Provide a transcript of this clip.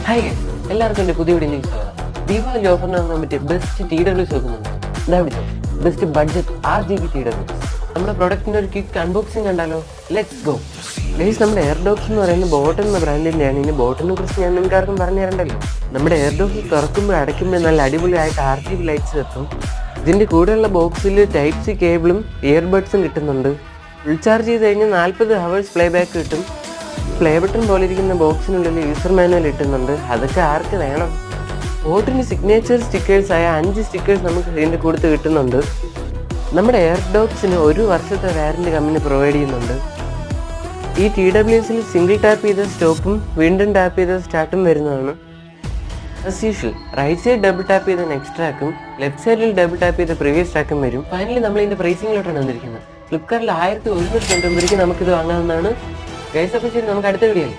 Hi guys, എല്ലാവർക്കും എൻ്റെ പുതിയ വീഡിയോയിലേക്ക് സ്വാഗതം. ദീപാവലി ഓഫറിന് വാങ്ങാൻ പറ്റിയ ബെസ്റ്റ് TWs വെക്കുന്നുണ്ട്. എന്താ ബെസ്റ്റ് ബഡ്ജറ്റ് RGB TWs. നമ്മുടെ പ്രൊഡക്റ്റിൻ്റെ ഒരു ക്വിക്ക് അൺബോക്സിങ് കണ്ടാലോ? Let's go. ഗൈസ്, നമ്മുടെ എയർഡോപ്സ് എന്ന് പറയുന്ന ബോട്ടൻ എന്ന ബ്രാൻഡിൻ്റെയാണ്. ഇനി ബോട്ടിനെ കുറിച്ച് ഞാൻ നിങ്ങൾക്ക് ആർക്കും പറഞ്ഞു തരണ്ടല്ലോ. നമ്മുടെ എയർഡോപ്സ് തുറക്കുമ്പോൾ അടയ്ക്കുമ്പോൾ നല്ല അടിപൊളിയായിട്ട് RGB ലൈറ്റ്സ് എത്തും. ഇതിൻ്റെ കൂടെയുള്ള ബോക്സിൽ ടൈപ്പ് സി കേബിളും ഇയർബഡ്സും കിട്ടുന്നുണ്ട്. ഫുൾ ചാർജ് ചെയ്ത് കഴിഞ്ഞാൽ 40 hours പ്ലേ ബാക്ക് കിട്ടും. പ്ലേ ബട്ടൺ പോലെ ഇരിക്കുന്ന ബോക്സിനുള്ളിൽ യൂസർ മാനുവൽ ഇട്ടുന്നുണ്ട്. അതൊക്കെ ആർക്ക് വേണം? ബോട്ടിന് സിഗ്നേച്ചർ സ്റ്റിക്കേഴ്സായ 5 സ്റ്റിക്കേഴ്സ് നമുക്ക് ഇതിൻ്റെ കൂടെ കിട്ടുന്നുണ്ട്. നമ്മുടെ എയർഡോപ്സിന് 1 വർഷത്തെ വാറൻറ്റി കമ്പനി പ്രൊവൈഡ് ചെയ്യുന്നുണ്ട്. ഈ TWSൽ സിംഗിൾ ടാപ്പ് ചെയ്ത സ്റ്റോപ്പും വീണ്ടും ടാപ്പ് ചെയ്ത സ്റ്റാർട്ടും വരുന്നതാണ്. As usual right side double tap ചെയ്ത നെക്സ്റ്റ് ട്രാക്കും ലെഫ്റ്റ് സൈഡിൽ ഡബിൾ ടാപ്പ് ചെയ്ത പ്രീവിയസ് ട്രാക്കും വരും. ഫൈനലി നമ്മൾ ഇതിൻ്റെ പ്രൈസിങ്ങിലോട്ടാണ് വന്നിരിക്കുന്നത്. ഫ്ലിപ്കാർട്ടിൽ 1190 നമുക്കിത് വാങ്ങാവുന്നതാണ്. ഗൈസ്, അപ്പോൾ ശരി, നമുക്ക് അടുത്ത വീഡിയോയിൽ